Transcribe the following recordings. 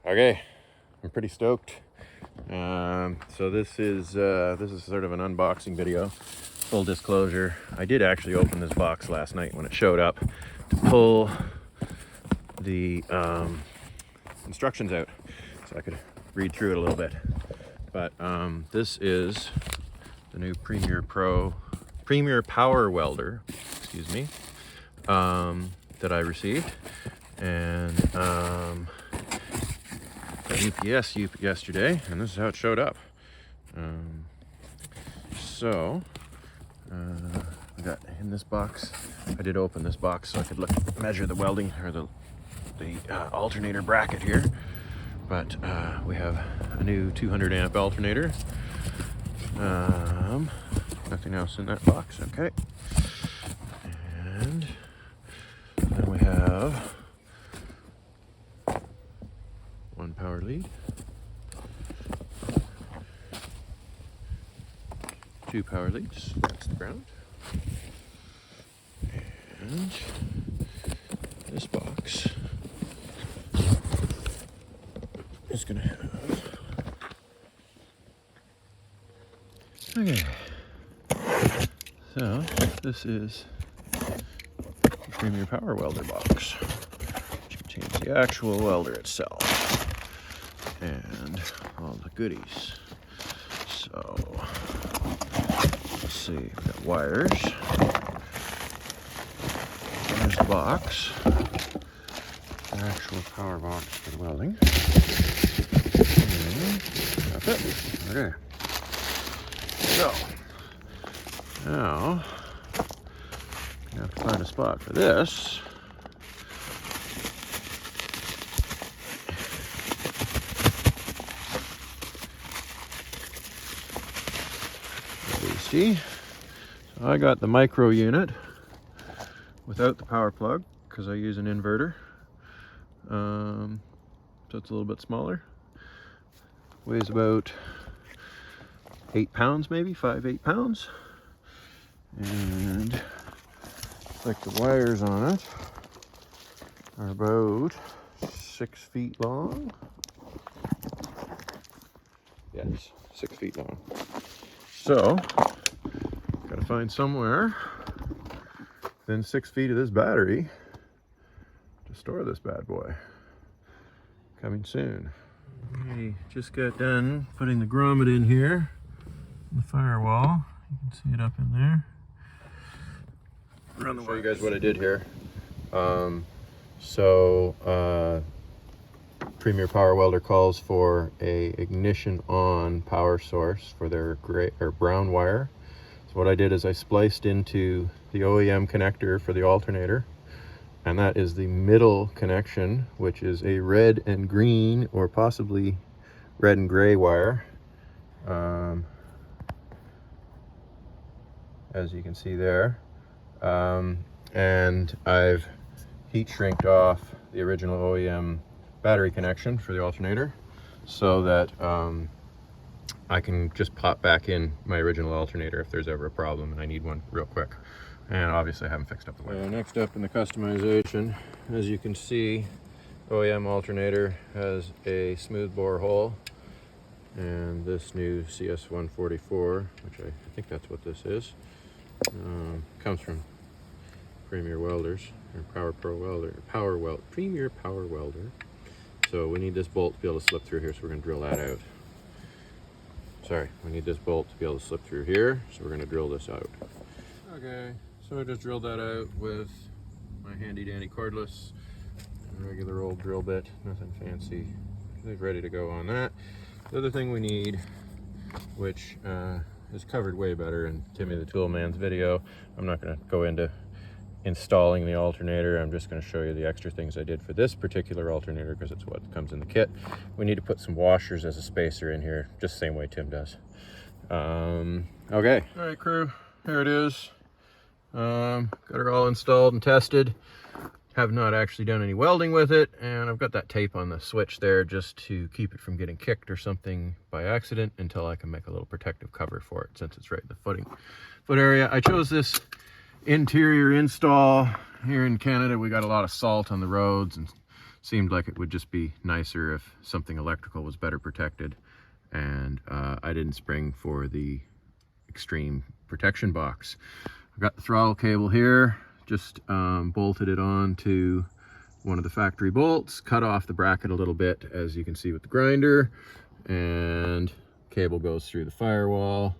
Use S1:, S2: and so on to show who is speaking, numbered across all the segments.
S1: Okay, I'm pretty stoked. So this is sort of an unboxing video. Full disclosure, I did actually open this box last night when it showed up to pull the instructions out so I could read through it a little bit. But this is the new Premier Power Welder, excuse me, that I received, and UPS yesterday, and this is how it showed up. I got in this box. I did open this box so I could measure the welding or the alternator bracket here. But we have a new 200 amp alternator. Nothing else in that box. Okay. And then we have one power lead, two power leads, that's the ground, and this box is going to have, okay, so this is the Premier Power Welder box, which contains the actual welder itself and all the goodies. So let's see, we've got wires. There's the box, the actual power box for the welding. And that's it. Okay. So now I have to find a spot for this. So I got the micro unit without the power plug because I use an inverter. So it's a little bit smaller. Weighs about 8 pounds, maybe 8 pounds. And looks like the wires on it are about 6 feet long. Yes, 6 feet long. So, gotta find somewhere within 6 feet of this battery to store this bad boy. Coming soon. We just got done putting the grommet in here, in the firewall. You can see it up in there. I'll show you guys what I did here. Premier Power Welder calls for a ignition on power source for their gray or brown wire. So what I did is I spliced into the OEM connector for the alternator, and that is the middle connection, which is a red and green or possibly red and gray wire. As you can see there. And I've heat shrinked off the original OEM battery connection for the alternator so that I can just pop back in my original alternator if there's ever a problem and I need one real quick. And obviously I haven't fixed up the wire. Next up in the customization, as you can see, OEM alternator has a smooth bore hole, and this new CS144, which I think that's what this is, comes from Premier Welders, or Premier Power Welder. So we need this bolt to be able to slip through here, so we're going to drill that out. Sorry, we need this bolt to be able to slip through here, so we're going to drill this out. Okay, so I just drilled that out with my handy dandy cordless, regular old drill bit, nothing fancy. It's ready to go on that. The other thing we need, which is covered way better in Timmy the Tool Man's video, I'm not going to go into installing the alternator. I'm just going to show you the extra things I did for this particular alternator because it's what comes in the kit. We need to put some washers as a spacer in here, just the same way Tim does. Okay. All right, crew, here it is. Got her all installed and tested. Have not actually done any welding with it, and I've got that tape on the switch there just to keep it from getting kicked or something by accident until I can make a little protective cover for it since it's right in the foot area. I chose this interior install. Here in Canada we got a lot of salt on the roads, and seemed like it would just be nicer if something electrical was better protected, and I didn't spring for the extreme protection box. I've got the throttle cable here, just bolted it on to one of the factory bolts, cut off the bracket a little bit, as you can see with the grinder, and cable goes through the firewall.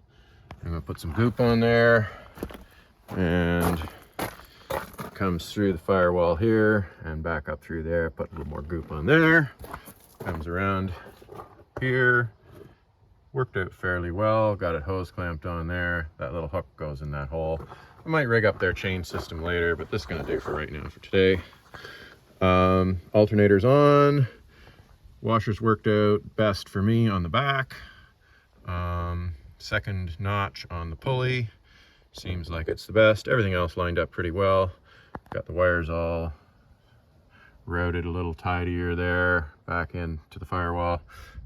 S1: I'm gonna put some goop on there, and it comes through the firewall here and back up through there. Put a little more goop on there, comes around here. Worked out fairly well. Got it hose clamped on there. That little hook goes in that hole. I might rig up their chain system later, but this is gonna do for right now for today. Alternator's on. Washers worked out best for me on the back. Second notch on the pulley. Seems like it's the best. Everything else lined up pretty well. Got the wires all routed a little tidier there, back into the firewall.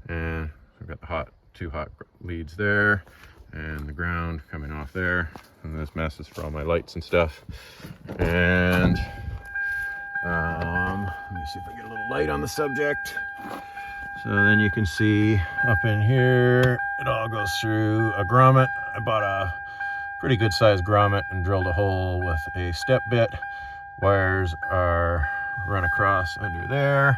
S1: And I've got the two hot leads there, and the ground coming off there. And this mess is for all my lights and stuff. And let me see if I get a little light on the subject. So then you can see up in here, it all goes through a grommet. I bought a pretty good sized grommet and drilled a hole with a step bit. Wires are run across under there,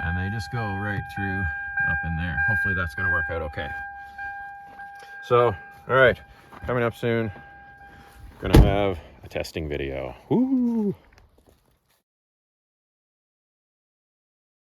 S1: and they just go right through up in there. Hopefully that's gonna work out okay. So, all right, coming up soon, gonna have a testing video. Woo!